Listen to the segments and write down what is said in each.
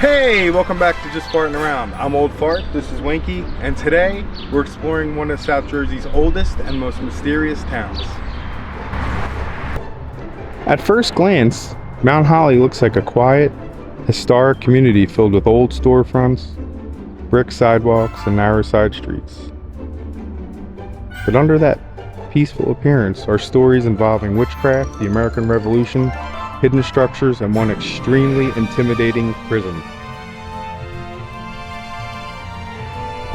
Hey, welcome back to Just Farting Around. I'm Old Fart, this is Winky, and today we're exploring one of South Jersey's oldest and most mysterious towns. At first glance, Mount Holly looks like a quiet, historic community filled with old storefronts, brick sidewalks, and narrow side streets. But under that peaceful appearance are stories involving witchcraft, the American Revolution, hidden structures, and one extremely intimidating prison.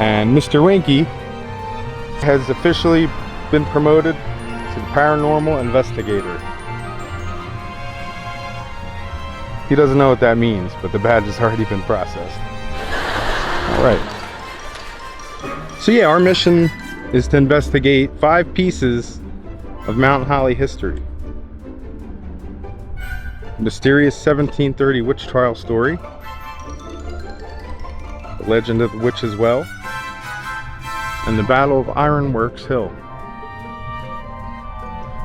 And Mr. Winky has officially been promoted to paranormal investigator. He doesn't know what that means, but the badge has already been processed. All right. So yeah, our mission is to investigate 5 pieces of Mount Holly history. The mysterious 1730 witch trial story, the legend of the Witch's Well, and the Battle of Ironworks Hill.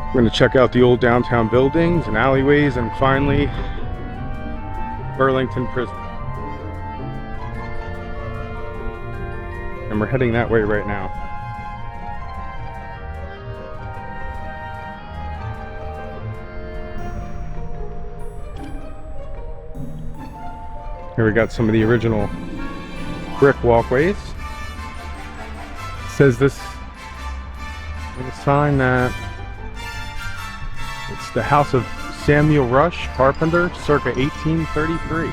We're going to check out the old downtown buildings and alleyways, and finally, Burlington Prison. And we're heading that way right now. Here we got some of the original brick walkways. It says this with a sign that it's the house of Samuel Rush, carpenter, circa 1833.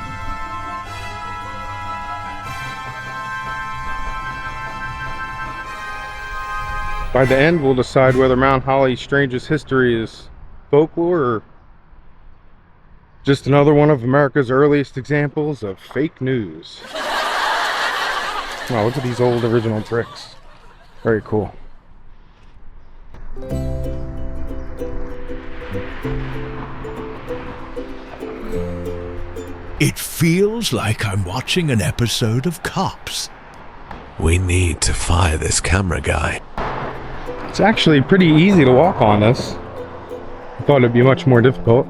By the end, we'll decide whether Mount Holly's strangest history is folklore or just another one of America's earliest examples of fake news. Wow, look at these old original bricks. Very cool. It feels like I'm watching an episode of Cops. We need to fire this camera guy. It's actually pretty easy to walk on this. I thought it'd be much more difficult.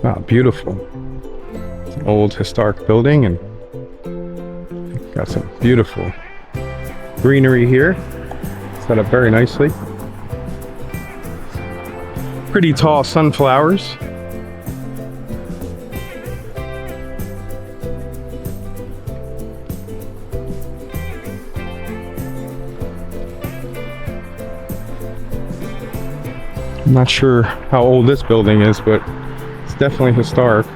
Wow, beautiful. It's an old historic building and got some beautiful greenery here. Set up very nicely. Pretty tall sunflowers. I'm not sure how old this building is, but it's definitely historic.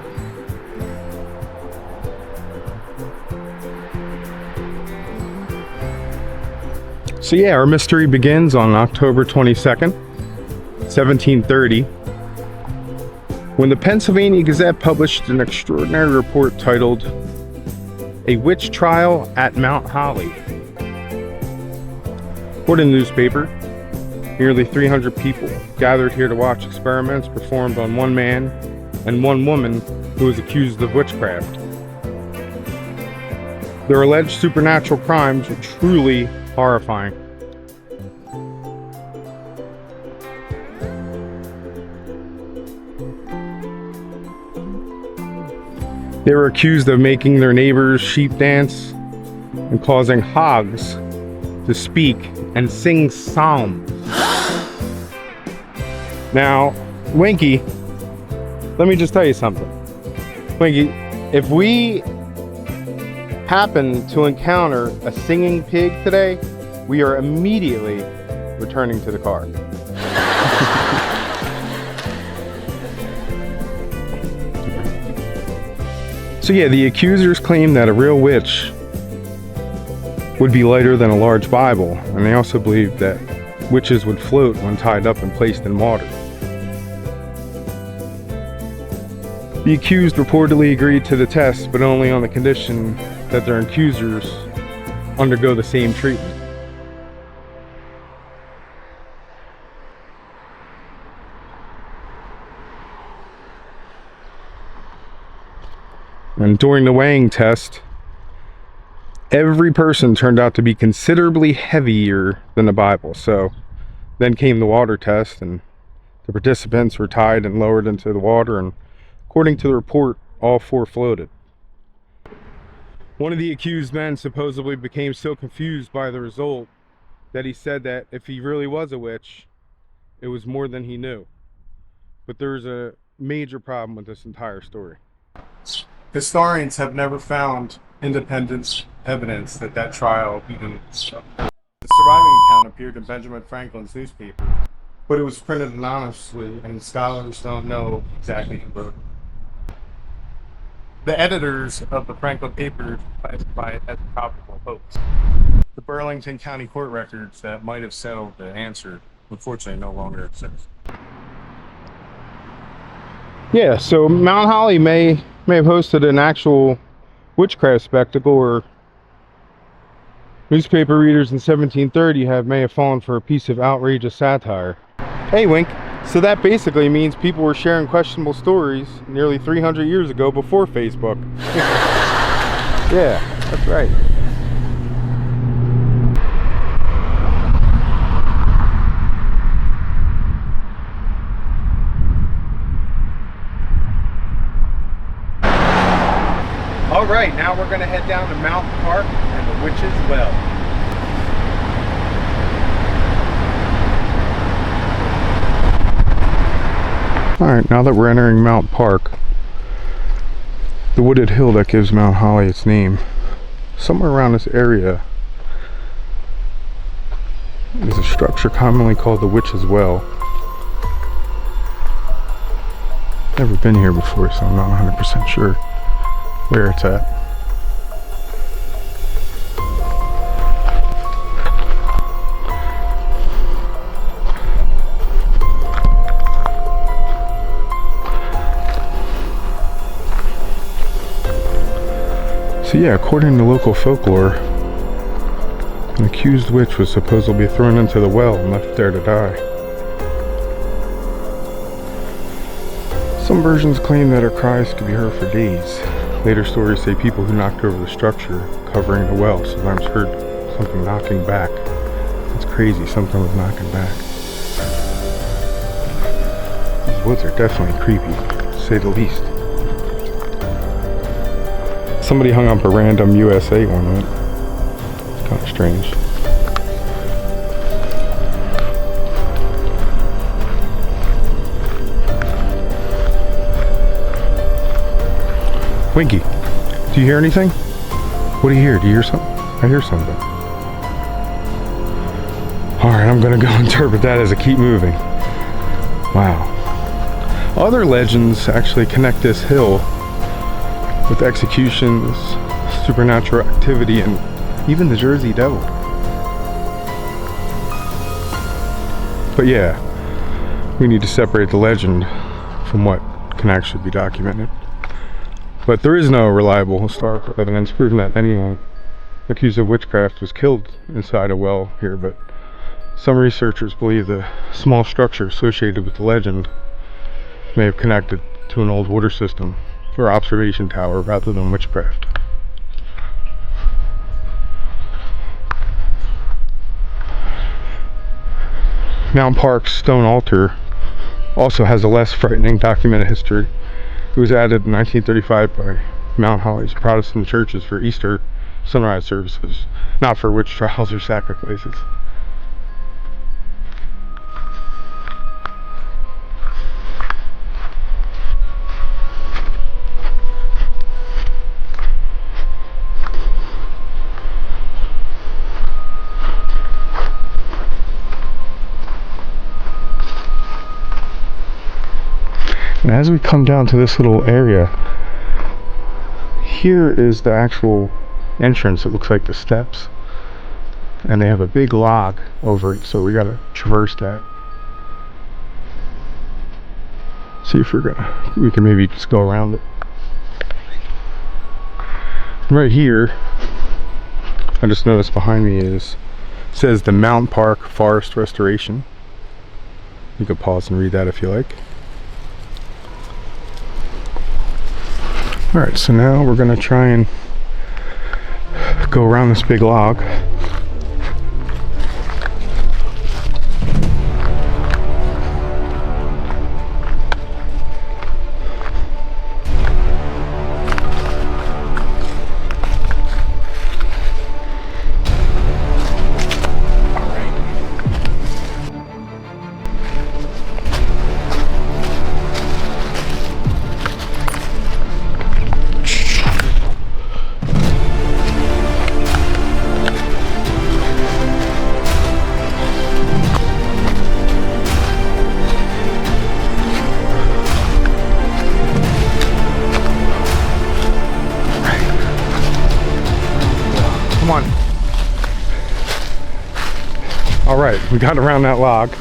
So yeah, our mystery begins on October 22nd, 1730, when the Pennsylvania Gazette published an extraordinary report titled "A Witch Trial at Mount Holly." According to the newspaper, nearly 300 people gathered here to watch experiments performed on one man and one woman who was accused of witchcraft. Their alleged supernatural crimes were truly horrifying. They were accused of making their neighbors' sheep dance and causing hogs to speak and sing psalms. Now, Winky, let me just tell you something. Winky, if we happen to encounter a singing pig today, we are immediately returning to the car. So yeah, the accusers claim that a real witch would be lighter than a large Bible, and they also believed that witches would float when tied up and placed in water. The accused reportedly agreed to the test, but only on the condition that their accusers undergo the same treatment. And during the weighing test, every person turned out to be considerably heavier than the Bible. So then came the water test, and The participants were tied and lowered into the water, and according to the report, all 4 floated. One of the accused men supposedly became so confused by the result that he said that if he really was a witch, it was more than he knew. But there's a major problem with this entire story. Historians have never found independent evidence that trial even... The surviving account appeared in Benjamin Franklin's newspaper, but it was printed anonymously, and scholars don't know exactly who wrote it. The editors of the Franklin papers classify it as a probable hoax. The Burlington County court records that might have settled the answer, unfortunately, no longer exist. Yeah, so Mount Holly may have hosted an actual witchcraft spectacle, or newspaper readers in 1730 may have fallen for a piece of outrageous satire. Hey, Wink. So that basically means people were sharing questionable stories nearly 300 years ago before Facebook. Yeah, that's right. All right, now we're going to head down to Mountain Park and the Witch's Well. Alright, now that we're entering Mount Park, the wooded hill that gives Mount Holly its name, somewhere around this area is a structure commonly called the Witch's Well. Never been here before, so I'm not 100% sure where it's at. So yeah, according to local folklore, an accused witch was supposedly thrown into the well and left there to die. Some versions claim that her cries could be heard for days. Later stories say people who knocked over the structure covering the well sometimes heard something knocking back. That's crazy, something was knocking back. These woods are definitely creepy, to say the least. Somebody hung up a random USA ornament. It's kind of strange. Winky, do you hear anything? What do you hear? Do you hear something? I hear something. Alright, I'm gonna go interpret that as a keep moving. Wow. Other legends actually connect this hill with executions, supernatural activity, and even the Jersey Devil. But yeah, we need to separate the legend from what can actually be documented. But there is no reliable historical evidence proving that anyone accused of witchcraft was killed inside a well here, but some researchers believe the small structure associated with the legend may have connected to an old water system or observation tower rather than witchcraft. Mount Park's stone altar also has a less frightening documented history. It was added in 1935 by Mount Holly's Protestant churches for Easter sunrise services, not for witch trials or sacrifices. And as we come down to this little area, here is the actual entrance. It looks like the steps, and they have a big log over it, so we gotta traverse that. See if we can maybe just go around it. Right here, I just noticed behind me says the Mount Park Forest Restoration. You can pause and read that if you like. Alright, so now we're going to try and go around this big log. right, we got around that log.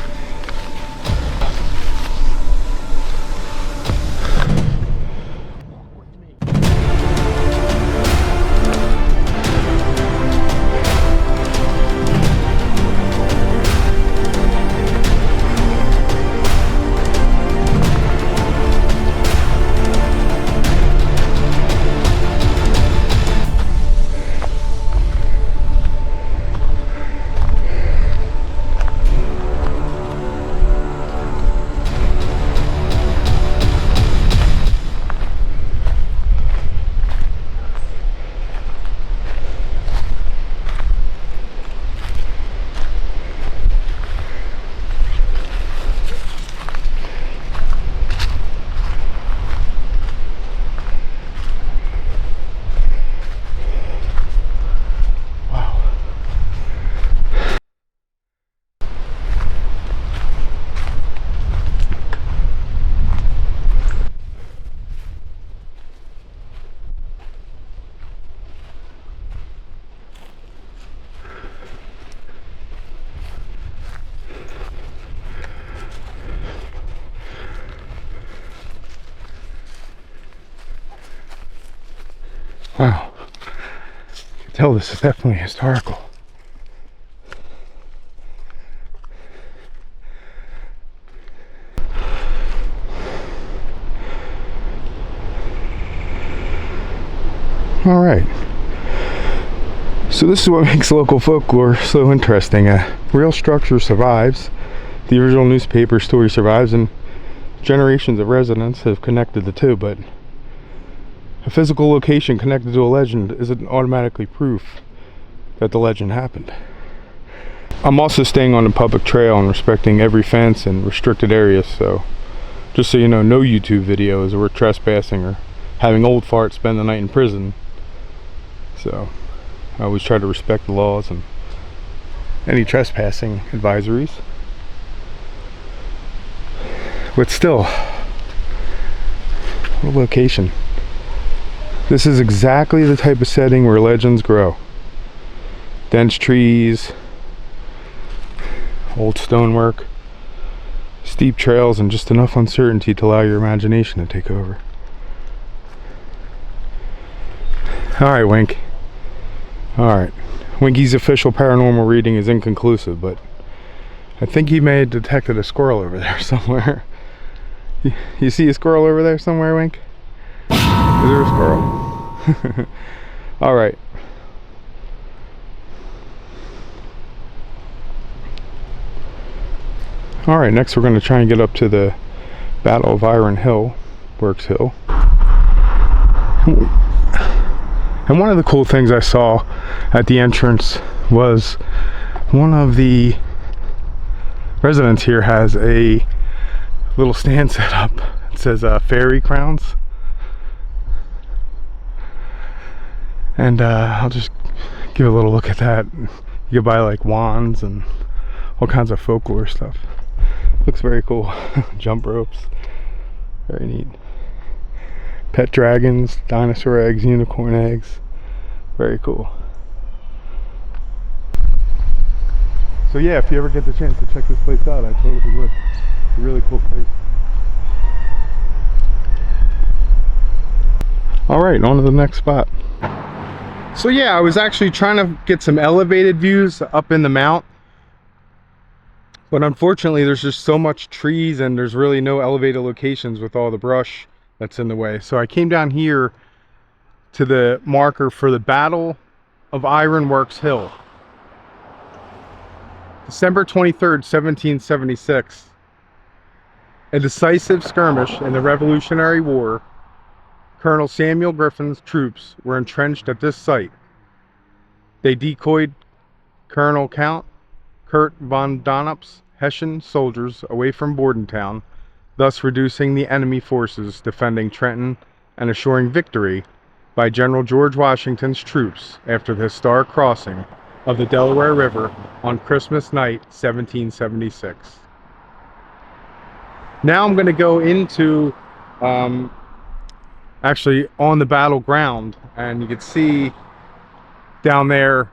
Wow, you can tell this is definitely historical. All right, so this is what makes local folklore so interesting. A real structure survives, the original newspaper story survives, and generations of residents have connected the two, but a physical location connected to a legend isn't automatically proof that the legend happened. I'm also staying on the public trail and respecting every fence and restricted areas, so just so you know, no YouTube videos or trespassing or having old farts spend the night in prison. So I always try to respect the laws and any trespassing advisories. But still, what a location. This is exactly the type of setting where legends grow. Dense trees, old stonework, steep trails, and just enough uncertainty to allow your imagination to take over. Alright, Wink. Alright. Winky's official paranormal reading is inconclusive, but I think he may have detected a squirrel over there somewhere. You see a squirrel over there somewhere, Wink? Is there a squirrel? All right. All right, next we're going to try and get up to the Battle of Iron Hill, Works Hill. And one of the cool things I saw at the entrance was one of the residents here has a little stand set up. It says fairy crowns. And I'll just give a little look at that. You can buy like wands and all kinds of folklore stuff. Looks very cool. Jump ropes. Very neat. Pet dragons, dinosaur eggs, unicorn eggs. Very cool. So yeah, if you ever get the chance to check this place out, I totally would. It's a really cool place. Alright, on to the next spot. So yeah, I was actually trying to get some elevated views up in the mount, but unfortunately there's just so much trees and there's really no elevated locations with all the brush that's in the way. So I came down here to the marker for the Battle of Ironworks Hill. December 23rd, 1776. A decisive skirmish in the Revolutionary War. Colonel Samuel Griffin's troops were entrenched at this site. They decoyed Colonel Count Kurt von Donop's Hessian soldiers away from Bordentown, thus reducing the enemy forces defending Trenton and assuring victory by General George Washington's troops after the historic crossing of the Delaware River on Christmas night, 1776. Now I'm going to go into actually on the battleground, and you can see down there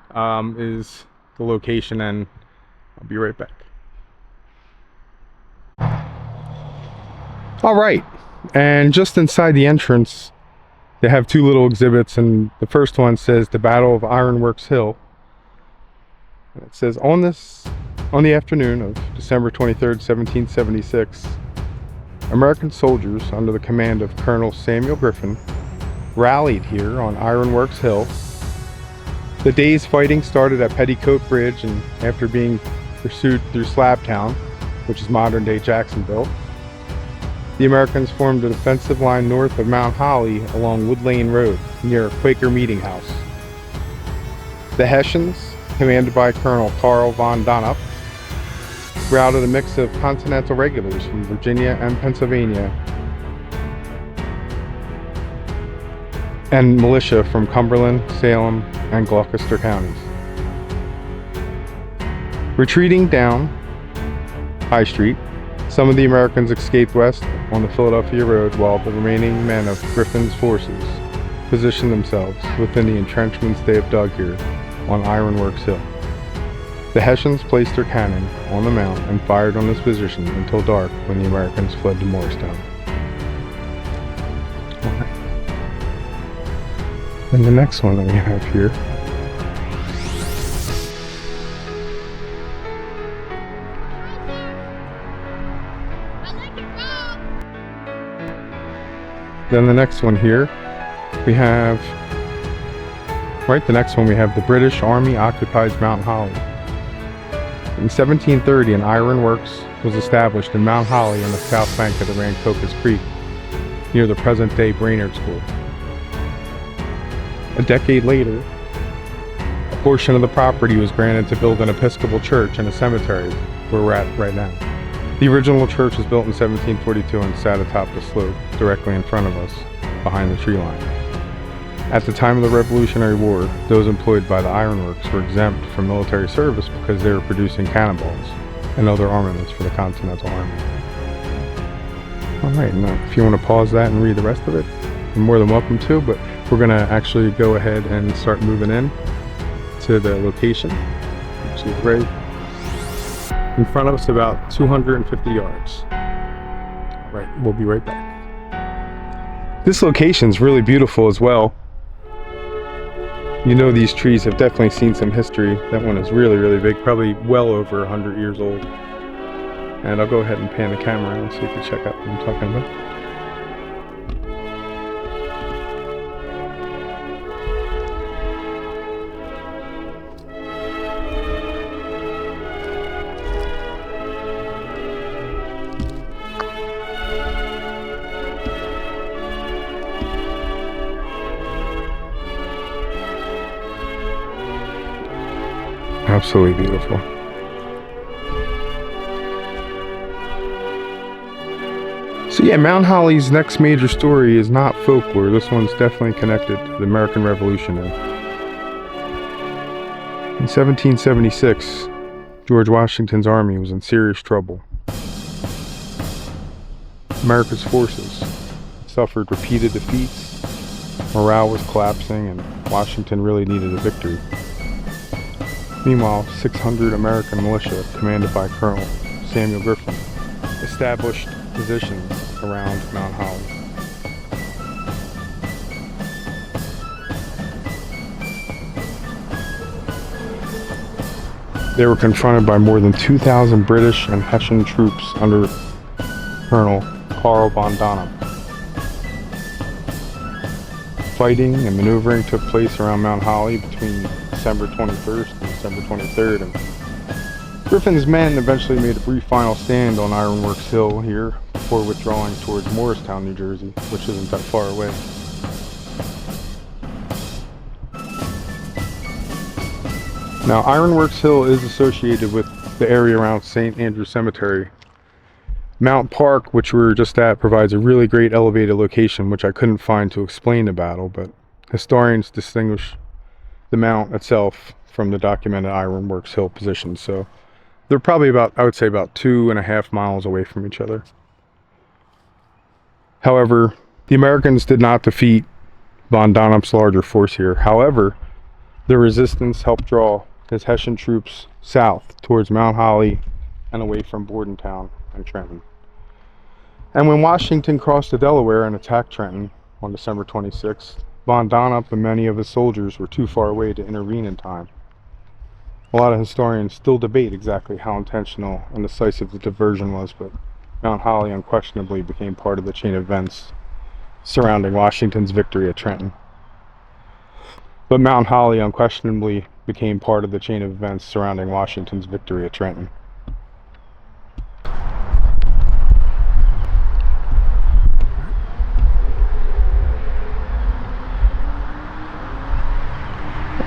is the location, and I'll be right back. All right, and just inside the entrance, they have two little exhibits, and the first one says the Battle of Ironworks Hill. And it says on the afternoon of December 23rd, 1776, American soldiers under the command of Colonel Samuel Griffin rallied here on Ironworks Hill. The day's fighting started at Petticoat Bridge, and after being pursued through Slabtown, which is modern-day Jacksonville, the Americans formed a defensive line north of Mount Holly along Wood Lane Road near a Quaker Meeting House. The Hessians, commanded by Colonel Carl von Donop, routed a mix of Continental regulars from Virginia and Pennsylvania and militia from Cumberland, Salem, and Gloucester counties. Retreating down High Street, some of the Americans escaped west on the Philadelphia Road, while the remaining men of Griffin's forces positioned themselves within the entrenchments they have dug here on Ironworks Hill. The Hessians placed their cannon on the mount and fired on this position until dark, when the Americans fled to Morristown. And the next one that we have here we have the British Army occupies Mount Holly. In 1730, an ironworks was established in Mount Holly on the south bank of the Rancocas Creek, near the present-day Brainerd School. A decade later, a portion of the property was granted to build an Episcopal church and a cemetery, where we're at right now. The original church was built in 1742 and sat atop the slope, directly in front of us, behind the tree line. At the time of the Revolutionary War, those employed by the ironworks were exempt from military service because they were producing cannonballs and other armaments for the Continental Army. Alright, now if you want to pause that and read the rest of it, you're more than welcome to, but we're going to actually go ahead and start moving in to the location, which is right in front of us, about 250 yards. Alright, we'll be right back. This location is really beautiful as well. You know, these trees have definitely seen some history. That one is really, really big, probably well over 100 years old. And I'll go ahead and pan the camera around so you can check out what I'm talking about. Absolutely beautiful. So yeah, Mount Holly's next major story is not folklore. This one's definitely connected to the American Revolution. In 1776, George Washington's army was in serious trouble. America's forces suffered repeated defeats, morale was collapsing, and Washington really needed a victory. Meanwhile, 600 American militia, commanded by Colonel Samuel Griffin, established positions around Mount Holly. They were confronted by more than 2,000 British and Hessian troops under Colonel Carl von Donop. Fighting and maneuvering took place around Mount Holly between December 21st and December 23rd, and Griffin's men eventually made a brief final stand on Ironworks Hill here before withdrawing towards Morristown, New Jersey, which isn't that far away. Now, Ironworks Hill is associated with the area around St. Andrew's Cemetery. Mount Park, which we were just at, provides a really great elevated location, which I couldn't find to explain the battle, but historians distinguish the mount itself from the documented Ironworks Hill position. So they're probably I would say about 2.5 miles away from each other. However, the Americans did not defeat von Donop's larger force here. However, the resistance helped draw his Hessian troops south towards Mount Holly and away from Bordentown and Trenton. And when Washington crossed the Delaware and attacked Trenton on December 26th, von Donop and many of his soldiers were too far away to intervene in time. A lot of historians still debate exactly how intentional and decisive the diversion was, but Mount Holly unquestionably became part of the chain of events surrounding Washington's victory at Trenton. But Mount Holly unquestionably became part of the chain of events surrounding Washington's victory at Trenton.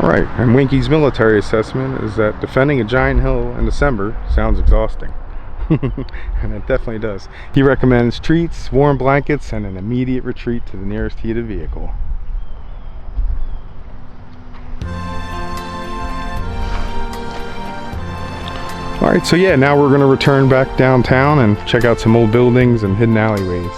Alright, and Winky's military assessment is that defending a giant hill in December sounds exhausting. And it definitely does. He recommends treats, warm blankets, and an immediate retreat to the nearest heated vehicle. Alright, so yeah, now we're going to return back downtown and check out some old buildings and hidden alleyways.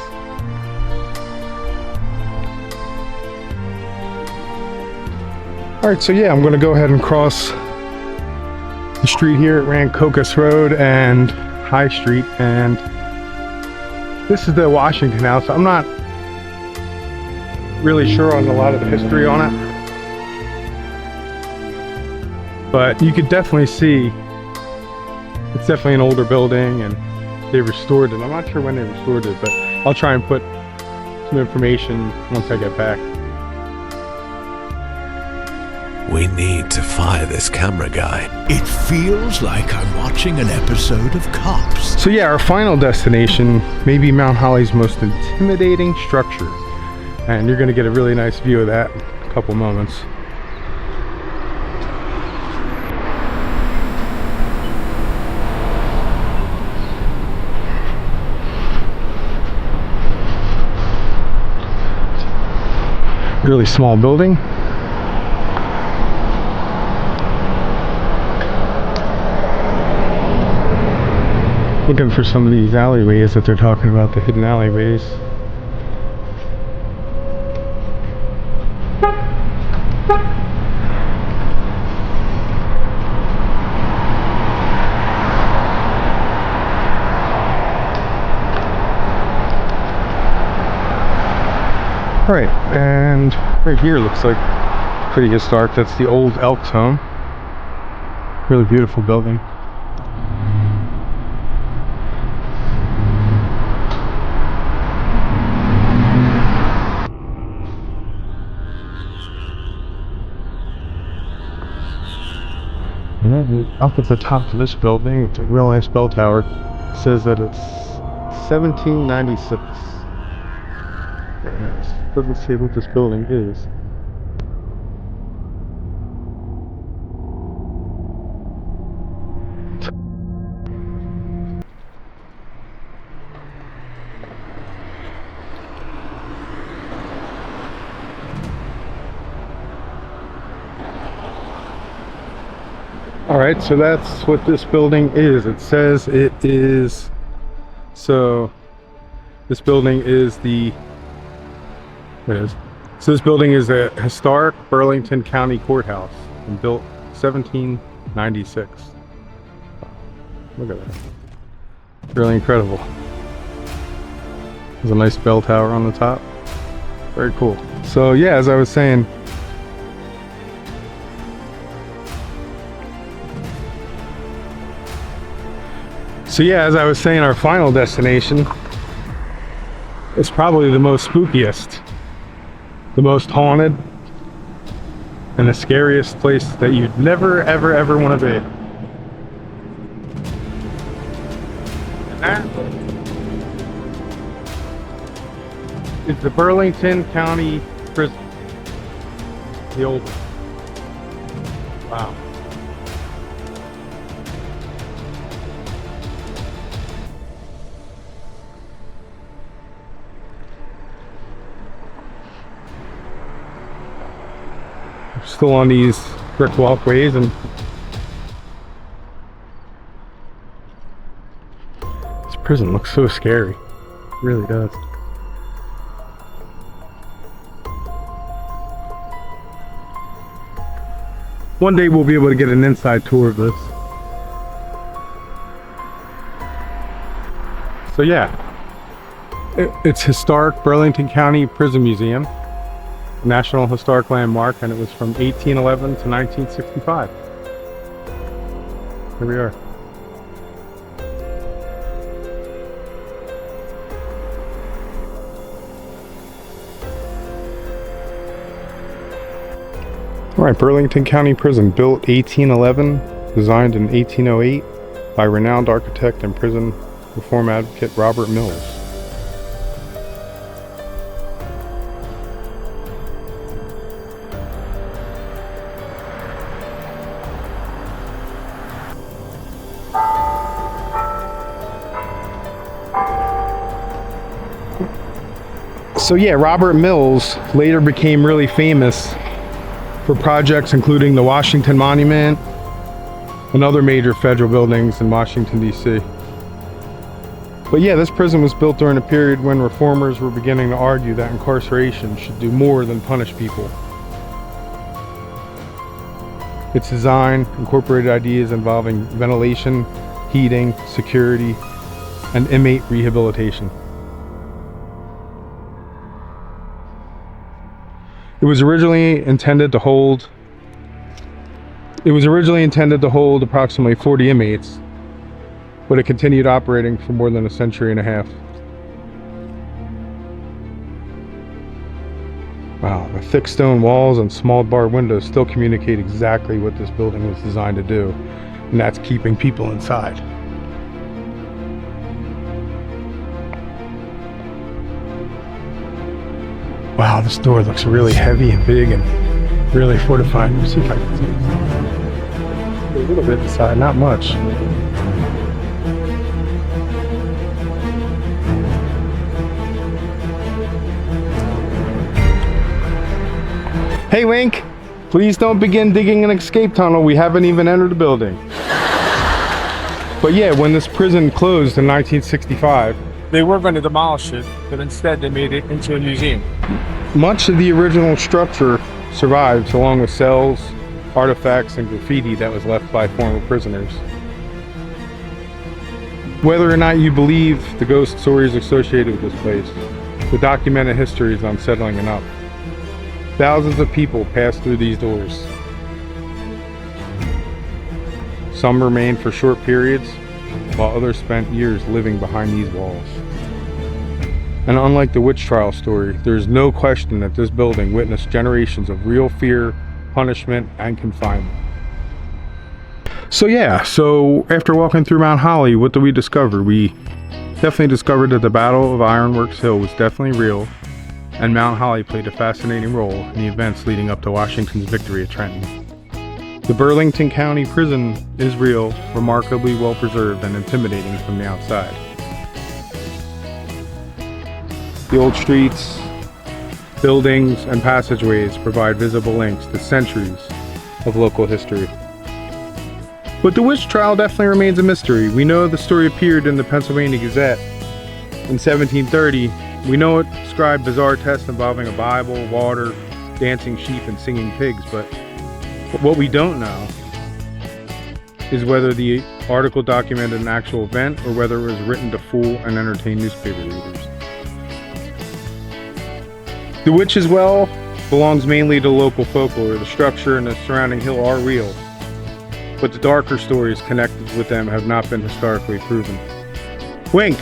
Alright, so yeah, I'm going to go ahead and cross the street here at Rancocas Road and High Street, and this is the Washington House. I'm not really sure on a lot of the history on it, but you could definitely see it's definitely an older building and they restored it. I'm not sure when they restored it, but I'll try and put some information once I get back. We need to fire this camera guy. It feels like I'm watching an episode of Cops. So yeah, our final destination may be Mount Holly's most intimidating structure. And you're gonna get a really nice view of that in a couple moments. Really small building. Looking for some of these alleyways that they're talking about, the hidden alleyways. Alright, and right here looks like pretty historic. That's the old Elks home. Really beautiful building. Up at the top of this building, it's a real nice bell tower. It says that it's 1796. It doesn't say what this building is. Alright, so that's what this building is. It says it is, so this building is the, so this building is a historic Burlington County Courthouse and built 1796. Look at that. Really incredible. There's a nice bell tower on the top. Very cool. So yeah, as I was saying, our final destination is probably the most spookiest, the most haunted, and the scariest place that you'd never, ever, ever want to be. And that is the Burlington County Prison. The old one. Wow. Still on these brick walkways, and this prison looks so scary. It really does. One day we'll be able to get an inside tour of this. So yeah, it's historic Burlington County Prison Museum, National Historic Landmark, and it was from 1811 to 1965. Here we are. All right, Burlington County Prison, built 1811, designed in 1808 by renowned architect and prison reform advocate Robert Mills. So yeah, Robert Mills later became really famous for projects including the Washington Monument and other major federal buildings in Washington, D.C. But yeah, this prison was built during a period when reformers were beginning to argue that incarceration should do more than punish people. Its design incorporated ideas involving ventilation, heating, security, and inmate rehabilitation. It was originally intended to hold approximately 40 inmates, but it continued operating for more than a century and a half. Wow, the thick stone walls and small barred windows still communicate exactly what this building was designed to do, and that's keeping people inside. Wow, this door looks really heavy and big and really fortified. Let me see if I can see a little bit inside, not much. Hey Wink, please don't begin digging an escape tunnel. We haven't even entered the building. But yeah, when this prison closed in 1965, they were going to demolish it, but instead they made it into a museum. Much of the original structure survives, along with cells, artifacts, and graffiti that was left by former prisoners. Whether or not you believe the ghost stories associated with this place, the documented history is unsettling enough. Thousands of people pass through these doors. Some remain for short periods, while others spent years living behind these walls. And unlike the witch trial story, there is no question that this building witnessed generations of real fear, punishment, and confinement. So yeah, after walking through Mount Holly, what do we discover? We definitely discovered that the Battle of Ironworks Hill was definitely real, and Mount Holly played a fascinating role in the events leading up to Washington's victory at Trenton. The Burlington County Prison is real, remarkably well preserved, and intimidating from the outside. The old streets, buildings, and passageways provide visible links to centuries of local history. But the witch trial definitely remains a mystery. We know the story appeared in the Pennsylvania Gazette in 1730. We know it described bizarre tests involving a Bible, water, dancing sheep, and singing pigs, but what we don't know is whether the article documented an actual event or whether it was written to fool and entertain newspaper readers. The witch as well belongs mainly to local folklore. The structure and the surrounding hill are real, but the darker stories connected with them have not been historically proven. Wink!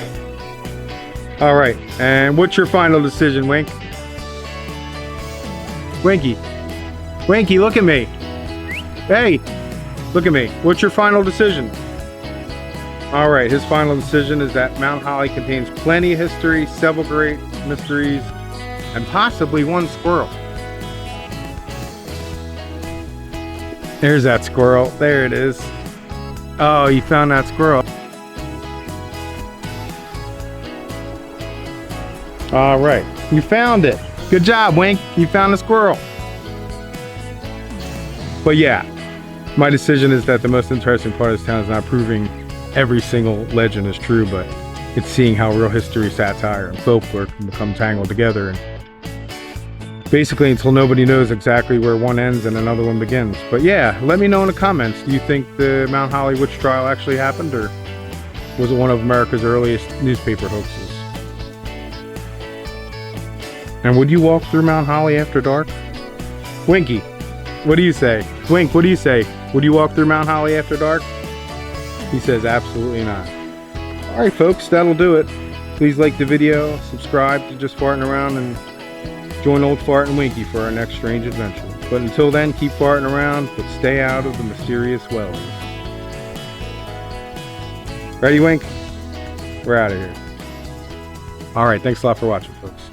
Alright, and what's your final decision, Wink? Winky! Winky, look at me! Hey! Look at me. What's your final decision? Alright, his final decision is that Mount Holly contains plenty of history, several great mysteries, and possibly one squirrel. There's that squirrel. There it is. Oh, you found that squirrel. All right, you found it. Good job, Wink. You found the squirrel. But yeah, my decision is that the most interesting part of this town is not proving every single legend is true, but it's seeing how real history, satire, and folklore can become tangled together. And Basically until nobody knows exactly where one ends and another one begins. But yeah, let me know in the comments. Do you think the Mount Holly witch trial actually happened, or was it one of America's earliest newspaper hoaxes? And would you walk through Mount Holly after dark? Winky, what do you say? Wink, what do you say? Would you walk through Mount Holly after dark? He says absolutely not. Alright folks, that'll do it. Please like the video, subscribe to Just Farting Around, and join old Fart and Winky for our next strange adventure. But until then, keep farting around, but stay out of the mysterious wells. Ready, Wink? We're out of here. Alright, thanks a lot for watching, folks.